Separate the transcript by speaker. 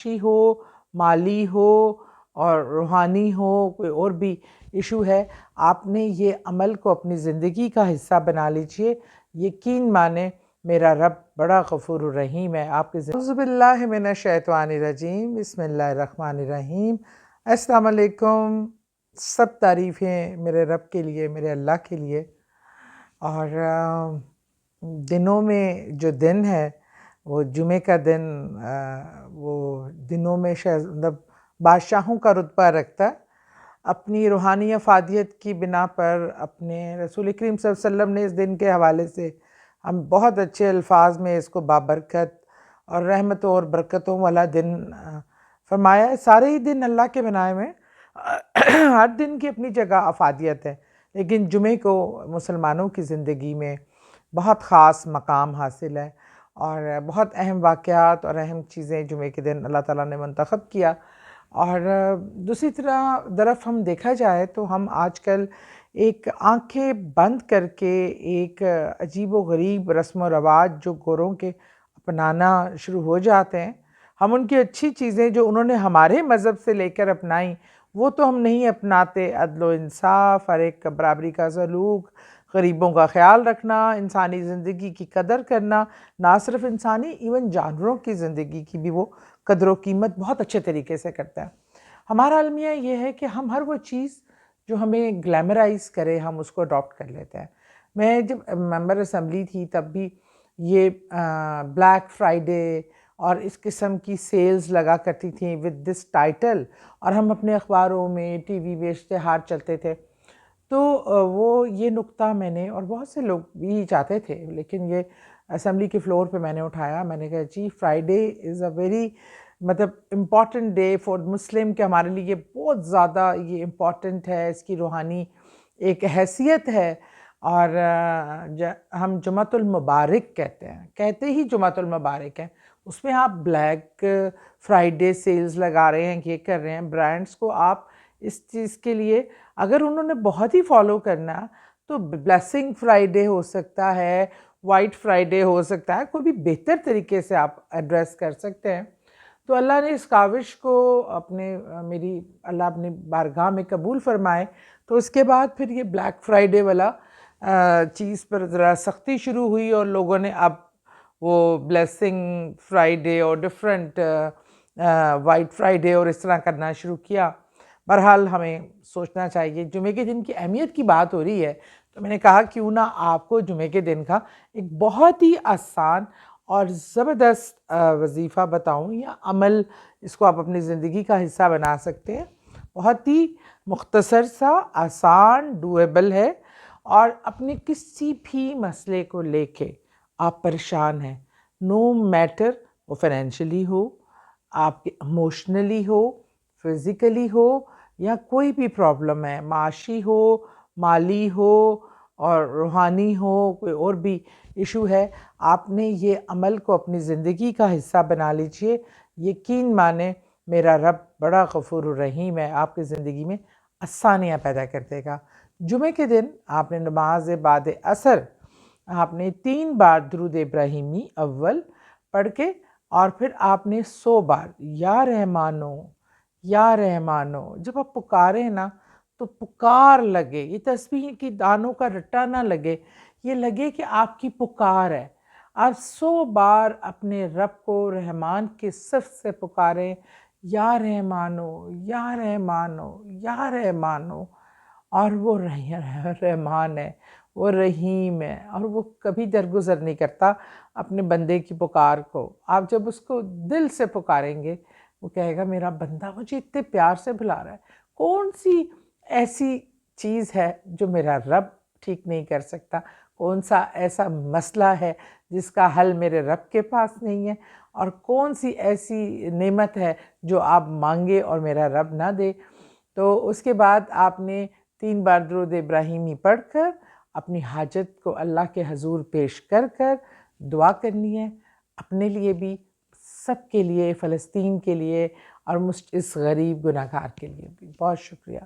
Speaker 1: معاشی ہو، مالی ہو اور روحانی ہو، کوئی اور بھی ایشو ہے، آپ نے یہ عمل کو اپنی زندگی کا حصہ بنا لیجئے۔ یقین مانیں میرا رب بڑا غفور الرحیم ہے۔ آپ کے اعوذ باللہ من الشیطان الرجیم، بسم اللہ الرحمن الرحیم۔ السلام علیکم۔ سب تعریفیں میرے رب کے لیے، میرے اللہ کے لیے۔ اور دنوں میں جو دن ہے وہ جمعے کا دن، وہ دنوں میں مطلب بادشاہوں کا رتبہ رکھتا ہے۔ اپنی روحانی افادیت کی بنا پر اپنے رسول کریم صلی اللہ علیہ وسلم نے اس دن کے حوالے سے ہم بہت اچھے الفاظ میں اس کو بابرکت اور رحمتوں اور برکتوں والا دن فرمایا ہے۔ سارے ہی دن اللہ کے بنائے ہوئے، ہر دن کی اپنی جگہ افادیت ہے، لیکن جمعے کو مسلمانوں کی زندگی میں بہت خاص مقام حاصل ہے، اور بہت اہم واقعات اور اہم چیزیں جمعے کے دن اللہ تعالیٰ نے منتخب کیا۔ اور دوسری طرف ہم دیکھا جائے تو ہم آج کل ایک آنکھیں بند کر کے ایک عجیب و غریب رسم و رواج جو گوروں کے اپنانا شروع ہو جاتے ہیں۔ ہم ان کی اچھی چیزیں جو انہوں نے ہمارے مذہب سے لے کر اپنائیں وہ تو ہم نہیں اپناتے۔ عدل و انصاف، ہر ایک کا برابری کا سلوک، غریبوں کا خیال رکھنا، انسانی زندگی کی قدر کرنا، نہ صرف انسانی ایون جانوروں کی زندگی کی بھی وہ قدر و قیمت بہت اچھے طریقے سے کرتا ہے۔ ہمارا المیہ یہ ہے کہ ہم ہر وہ چیز جو ہمیں گلیمرائز کرے ہم اس کو اڈاپٹ کر لیتے ہیں۔ میں جب ممبر اسمبلی تھی تب بھی یہ بلیک فرائیڈے اور اس قسم کی سیلز لگا کرتی تھیں ود دس ٹائٹل، اور ہم اپنے اخباروں میں ٹی وی میں اشتہار چلتے تھے۔ تو وہ یہ نقطہ میں نے، اور بہت سے لوگ بھی چاہتے تھے، لیکن یہ اسمبلی کے فلور پہ میں نے اٹھایا۔ میں نے کہا جی فرائیڈے از اے ویری مطلب امپورٹنٹ ڈے فار مسلم، کہ ہمارے لیے بہت زیادہ یہ امپورٹنٹ ہے، اس کی روحانی ایک حیثیت ہے۔ اور ہم جمعۃ المبارک کہتے ہی جمعۃ المبارک ہیں، اس میں آپ بلیک فرائیڈے سیلز لگا رہے ہیں، یہ کر رہے ہیں۔ برانڈز کو آپ اس چیز کے لیے اگر انہوں نے بہت ہی فالو کرنا تو بلیسنگ فرائیڈے ہو سکتا ہے، وائٹ فرائیڈے ہو سکتا ہے، کوئی بھی بہتر طریقے سے آپ ایڈریس کر سکتے ہیں۔ تو اللہ نے اس کاوش کو اللہ اپنی بارگاہ میں قبول فرمائے۔ تو اس کے بعد پھر یہ بلیک فرائیڈے والا چیز پر ذرا سختی شروع ہوئی، اور لوگوں نے اب وہ بلیسنگ فرائیڈے اور ڈیفرنٹ وائٹ فرائیڈے اور اس طرح کرنا شروع کیا۔ بہرحال ہمیں سوچنا چاہیے، جمعے کے دن کی اہمیت کی بات ہو رہی ہے تو میں نے کہا کیوں نہ آپ کو جمعے کے دن کا ایک بہت ہی آسان اور زبردست وظیفہ بتاؤں، یا عمل، اس کو آپ اپنی زندگی کا حصہ بنا سکتے ہیں۔ بہت ہی مختصر سا، آسان، ڈویبل ہے، اور اپنے کسی بھی مسئلے کو لے کے آپ پریشان ہیں، نو میٹر وہ فائنینشلی ہو، آپ کے ایموشنلی ہو، فزیکلی ہو، یا کوئی بھی پرابلم ہے، معاشی ہو، مالی ہو اور روحانی ہو، کوئی اور بھی ایشو ہے، آپ نے یہ عمل کو اپنی زندگی کا حصہ بنا لیجئے۔ یقین مانیں میرا رب بڑا غفور الرحیم ہے، آپ کی زندگی میں آسانیاں پیدا کر دے گا۔ جمعے کے دن آپ نے نماز بعد عصر آپ نے 3 بار درود ابراہیمی اول پڑھ کے، اور پھر آپ نے 100 بار یا رحمانو یا رحمانو، جب آپ پکاریں نا تو پکار لگے، یہ تسبیح کی دانوں کا رٹا نہ لگے، یہ لگے کہ آپ کی پکار ہے۔ آپ 100 بار اپنے رب کو رحمان کے صف سے پکاریں، یا رحمانو یا رحمانو یا رحمانو، اور وہ رحمان ہے، وہ رحیم ہے، اور وہ کبھی درگزر نہیں کرتا اپنے بندے کی پکار کو۔ آپ جب اس کو دل سے پکاریں گے وہ کہے گا میرا بندہ مجھے اتنے پیار سے بلا رہا ہے، کون سی ایسی چیز ہے جو میرا رب ٹھیک نہیں کر سکتا، کون سا ایسا مسئلہ ہے جس کا حل میرے رب کے پاس نہیں ہے، اور کون سی ایسی نعمت ہے جو آپ مانگے اور میرا رب نہ دے۔ تو اس کے بعد آپ نے 3 بار درود ابراہیمی پڑھ کر اپنی حاجت کو اللہ کے حضور پیش کر دعا کرنی ہے، اپنے لیے بھی، سب کے لیے، فلسطین کے لیے، اور اس غریب گناہگار کے لیے بھی۔ بہت شکریہ۔